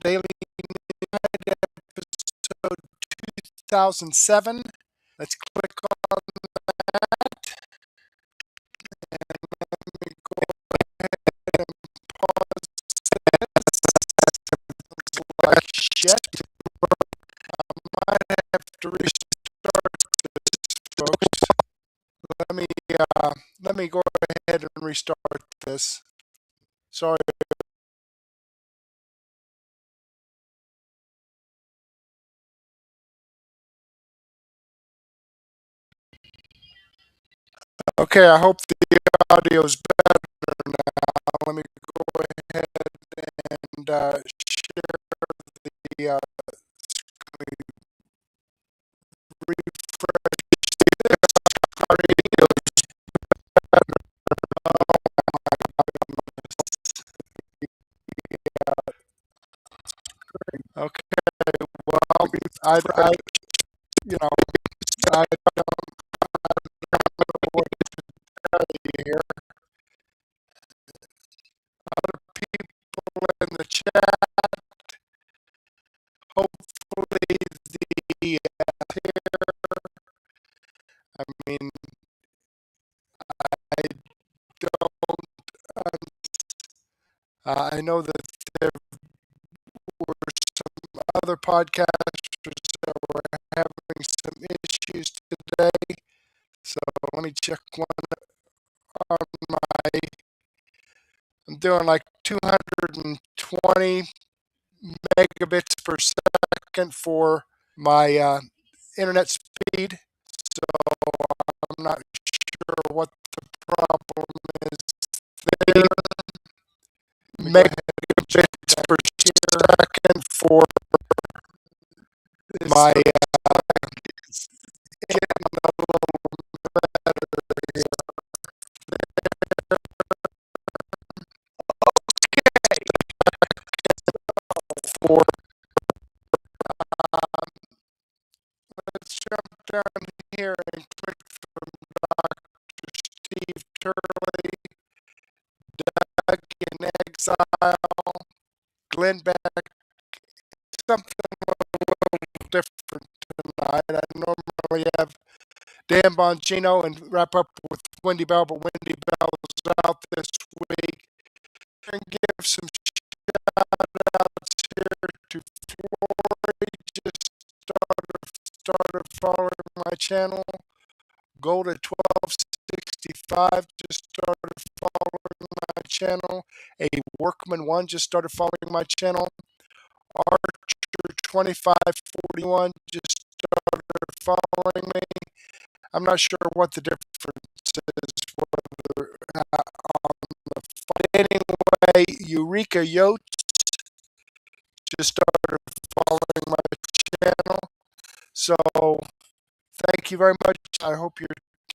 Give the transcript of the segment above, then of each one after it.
Daily Night, episode 2007. Let's click on that. And let me go ahead and pause this. Like shit. I might have to restart this, folks. Let me go ahead and restart this. Sorry. Okay, I hope the audio is better now. Let me go ahead and share the screen. Refresh this. Audio is better. Okay, well, I you know, I don't know what to tell you here. Other people in the chat, hopefully the here. I mean, I don't. I know that there were some other podcasters that were having some issues today. So let me check one on my. I'm doing like 220 megabits per second for my internet speed. So I'm not sure what the problem is there. Megabits per second for my getting a little better here. Okay. For let's jump down here and click from Dr. Steve Turley, Doug in Exile, Glenn Beck. Something a little different tonight. I normally have Dan Bongino and wrap up with Wendy Bell, but Wendy Bell's out this week. And give some shout outs here to Flory. Just started following my channel. Gold at 1265 just started following my channel. A Workman 1 just started following my channel. Archer 2541 just started following me. I'm not sure what the difference is whether on the fight. Anyway, Eureka Yotes just started following my channel. So thank you very much. I hope you're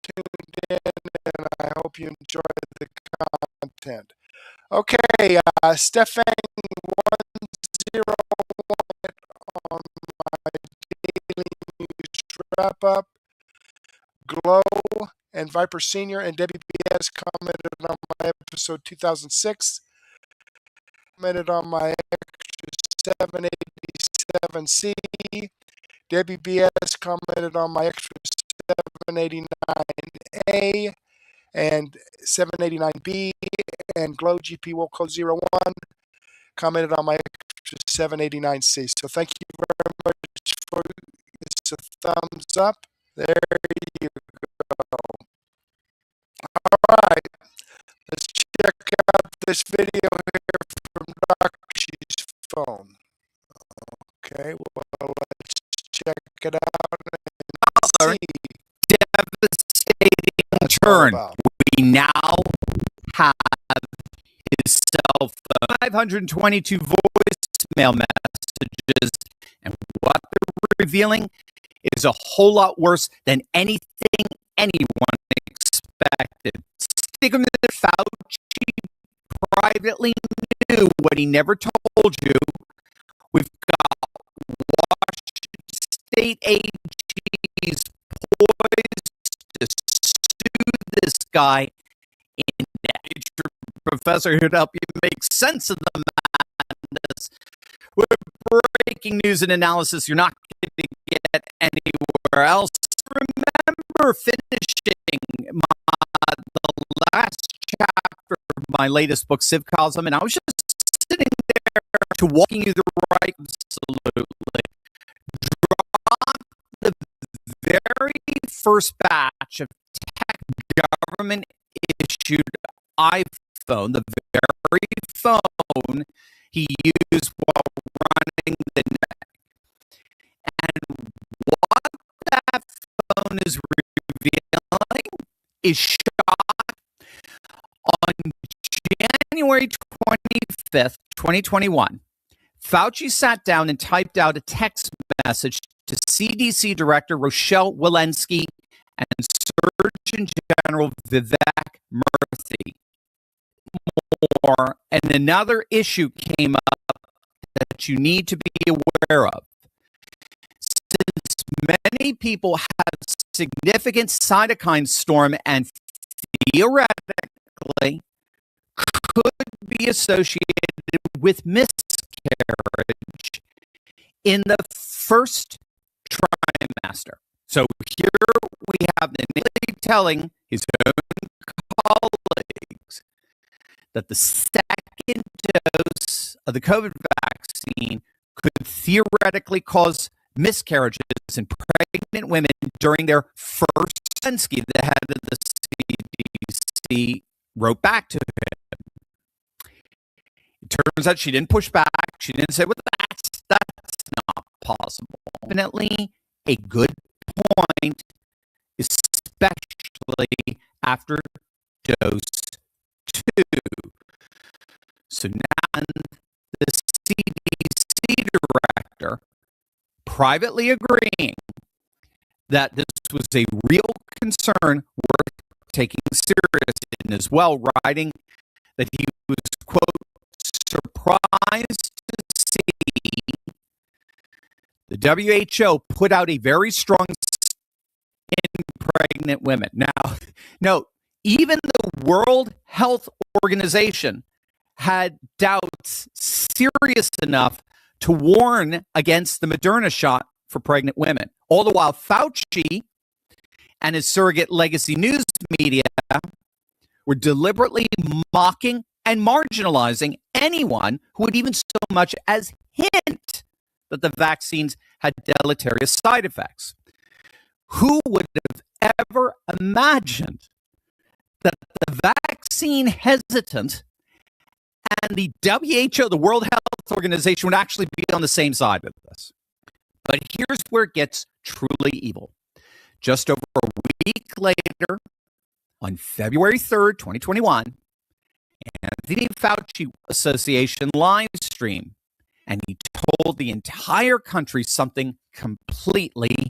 tuned in and I hope you enjoy the content. Okay, Stefan 101 on my daily news wrap up. Glow and Viper Senior and Debbie BS commented on my episode 2006. Commented on my extra 787C. Debbie BS commented on my extra 789A and 789B, and Glow GP Wilco 01 commented on my extra 789C. So thank you very much for it's a thumbs up. There you go. All right, let's check out this video here from Dr. She's phone. Okay, well, let's check it out and see. Devastating turn. We now have his cell phone, 522 voicemail messages, and what they're revealing is a whole lot worse than anything anyone expected. Stigma that Fauci privately knew what he never told you. We've got Washington State AGs poised to sue this guy in nature. Professor who'd help you make sense of the madness. We've breaking news and analysis you're not going to get anywhere else. Remember finishing the last chapter of my latest book, Civ Cosm, and I was just sitting there to walking you the right, absolutely. Drop the very first batch of tech government issued iPhone, the very phone he used while running the net. And what that phone is revealing is shock. On January 25th, 2021, Fauci sat down and typed out a text message to CDC Director Rochelle Walensky and Surgeon General Vivek Murthy. And another issue came up that you need to be aware of. Since many people have significant cytokine storm and theoretically could be associated with miscarriage in the first trimester. So here we have Nancy telling his own colleagues that the second dose of the COVID vaccine could theoretically cause miscarriages in pregnant women during their first. Walensky, the head of the CDC, wrote back to him. It turns out she didn't push back. She didn't say, well, that's not possible. Definitely a good point, especially after dose 2. So now the CDC director privately agreeing that this was a real concern worth taking seriously, and as well writing that he was, quote, surprised to see the WHO put out a very strong in pregnant women. Now, note, even the World Health Organization had doubts serious enough to warn against the Moderna shot for pregnant women. All the while, Fauci and his surrogate legacy news media were deliberately mocking and marginalizing anyone who would even so much as hint that the vaccines had deleterious side effects. Who would have ever imagined that the vaccine hesitant and the WHO, the World Health Organization, would actually be on the same side of this? But here's where it gets truly evil. Just over a week later, on February 3rd, 2021, Anthony Fauci Association live stream, and he told the entire country something completely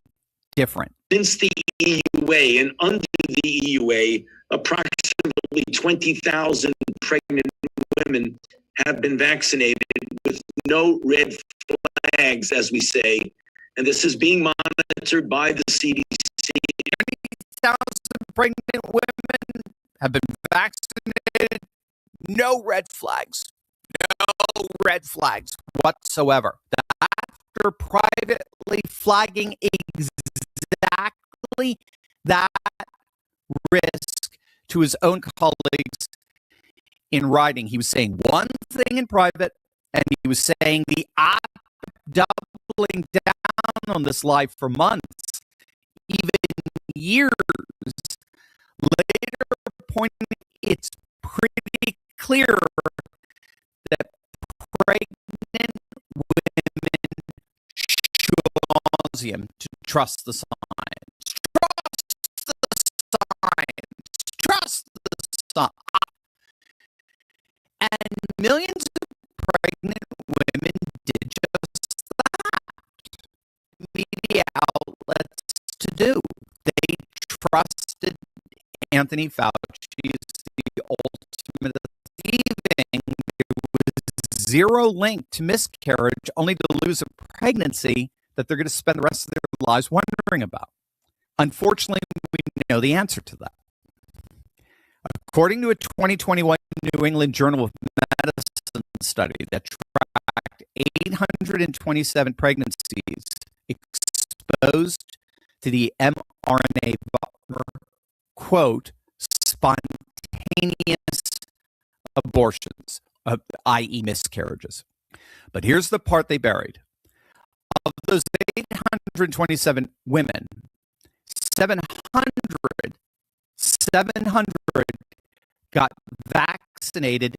different. Since the EUA and under the EUA, approximately 20,000 pregnant women have been vaccinated with no red flags, as we say, and this is being monitored by the CDC. 20,000 pregnant women have been vaccinated. No red flags. No red flags whatsoever. After privately flagging exactly that risk to his own colleagues in writing, he was saying one thing in private, and he was saying the doubling down on this live for months, even years later, pointing it's pretty clear that pregnant women should him to trust the science. Trust the science. Trust the science. And millions of pregnant women did just that. Media outlets to do. They trusted Anthony Fauci as the ultimate thieving. There was zero link to miscarriage, only to lose a pregnancy that they're going to spend the rest of their lives wondering about. Unfortunately, we know the answer to that. According to a 2021 New England Journal of Medicine study that tracked 827 pregnancies exposed to the mRNA, quote, spontaneous abortions, i.e. miscarriages. But here's the part they buried. Of those 827 women, 700 got vaccinated,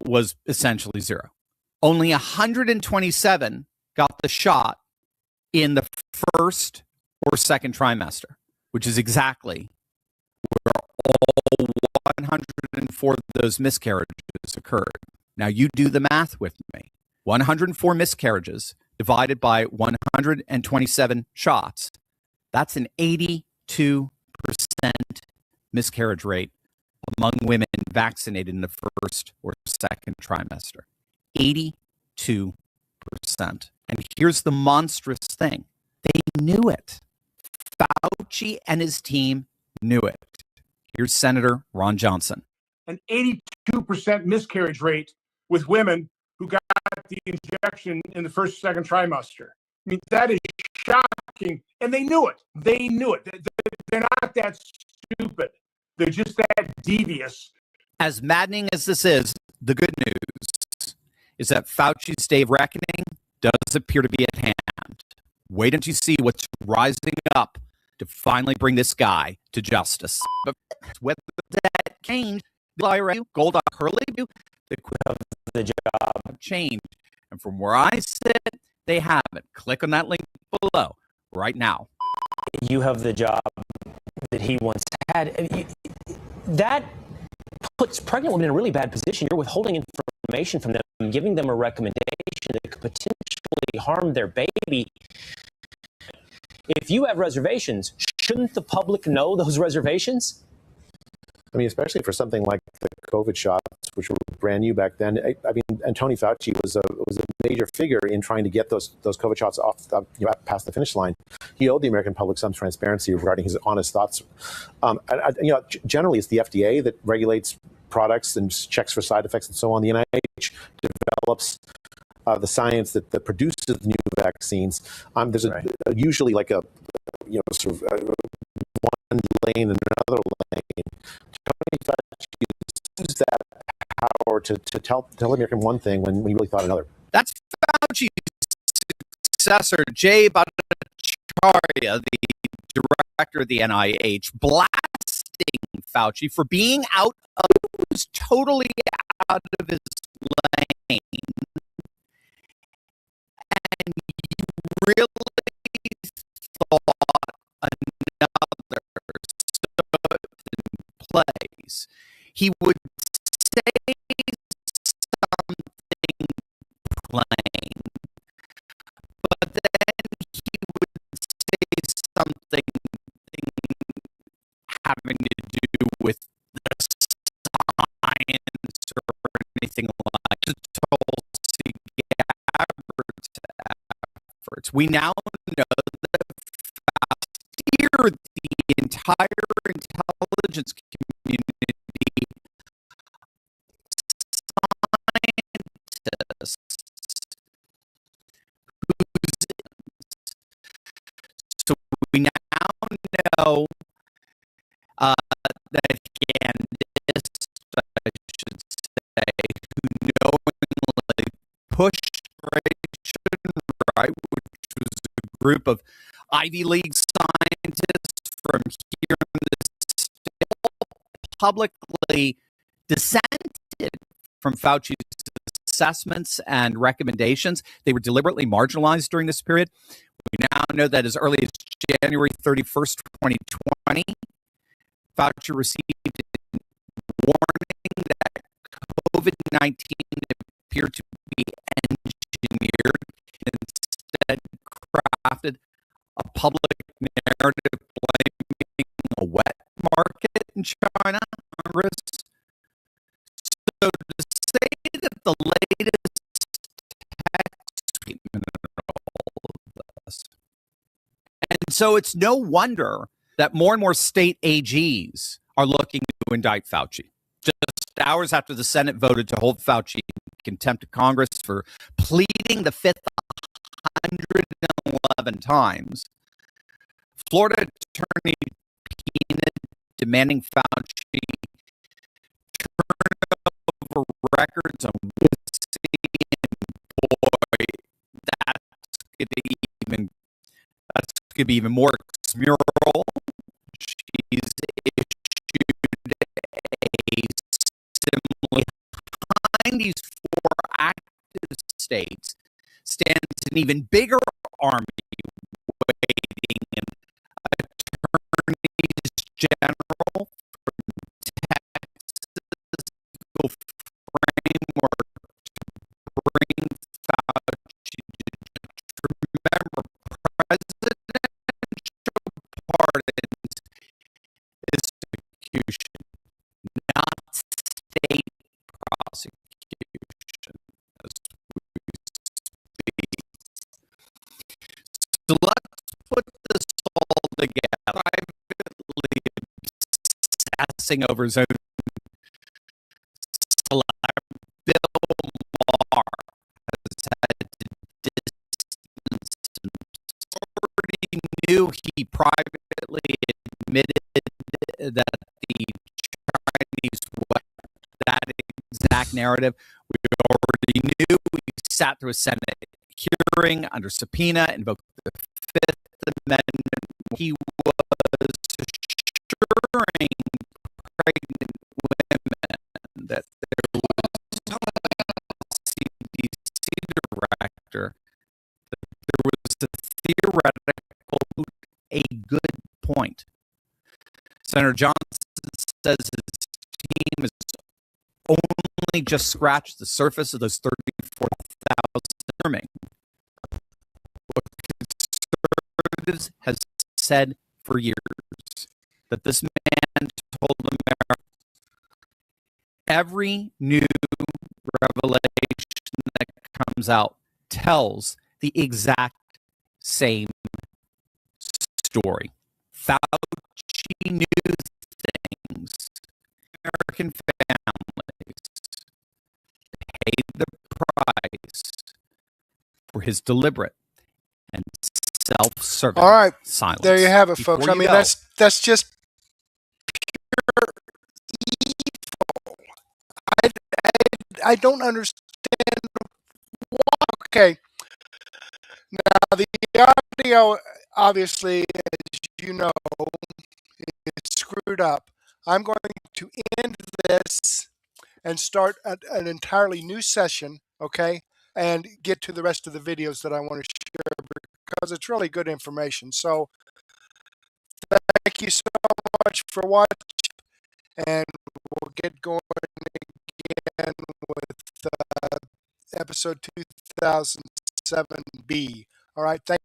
was essentially zero. Only 127 got the shot in the first or second trimester, which is exactly where all 104 of those miscarriages occurred. Now you do the math with me. 104 miscarriages divided by 127 shots. That's an 82% miscarriage rate among women vaccinated in the first or second trimester. 82%. And here's the monstrous thing. They knew it. Fauci and his team knew it. Here's Senator Ron Johnson. An 82% miscarriage rate with women who got the injection in the first, second trimester. I mean, that is shocking. And they knew it. They knew it. They're not that stupid. They're just that devious. As maddening as this is, the good news is that Fauci's day of reckoning does appear to be at hand. Wait until you see what's rising up to finally bring this guy to justice. But whether that changed, the IRA, Gold Turley, the job changed. And from where I sit, they haven't. Click on that link below right now. You have the job that he once had. That puts pregnant women in a really bad position. You're withholding information from them, giving them a recommendation that could potentially harm their baby. If you have reservations, shouldn't the public know those reservations? I mean, especially for something like the COVID shots, which were brand new back then. I mean, and Tony Fauci was a major figure in trying to get those COVID shots off, past the finish line. He owed the American public some transparency regarding his honest thoughts. Generally, it's the FDA that regulates products and checks for side effects and so on. The NIH develops the science that produces new vaccines. There's usually like a sort of one lane and another lane. Tony Fauci used that power to tell American one thing when we really thought another. That's Fauci's successor, Jay Bhattacharya, the director of the NIH, blasting Fauci for being totally out of his lane. And he really thought another place. He would say something plain, but then he would say something having to do with the science or anything like the Tulsi Gabbard efforts. We now know that steered the entire intelligence community, scientists, so we now know that Candice, I should say, who knowingly pushed right, which was a group of Ivy League scientists from here in the state, publicly dissented from Fauci's assessments and recommendations. They were deliberately marginalized during this period. We now know that as early as January 31st, 2020, Fauci received a warning that COVID-19 appeared to be engineered and instead crafted a public narrative blaming a wet market in China on risks. So to say that the latest tax treatment in all of this. And so it's no wonder that more and more state AGs are looking to indict Fauci. Just hours after the Senate voted to hold Fauci in contempt of Congress for pleading the fifth 111 times. Florida Attorney Pena demanding Fauci turn over records on Wuxi, and boy, that's gonna be even more mural. She's issued a similar behind these four active states stands an even bigger army waiting, and attorneys general from Texas go framework to bring Fauci to remember presidential pardons is execution, not state prosecution, as we speak. So let's put this all together. Privately obsessing over his own celebrity, Bill Maher has had to distance himself. Already knew he privately admitted that the Chinese what that exact narrative. We already knew. We sat through a Senate hearing under subpoena, invoked the Fifth Amendment. He was assuring pregnant women that there was CDC director that there was a theoretical, a good point. Senator Johnson says his team has only just scratched the surface of those 34,000 terming. What conservatives has said for years, that this man told America every new revelation that comes out tells the exact same story. Fauci knew things. American families paid the price for his deliberate and self-serving All right, silence. there you have it, folks. Before I you mean, go, that's just pure evil. I don't understand. Okay, now the audio, obviously, as you know, it's screwed up. I'm going to end this and start an entirely new session, okay, and get to the rest of the videos that I want to share because it's really good information. So thank you so much for watching, and we'll get going again with episode 2007B. All right, thank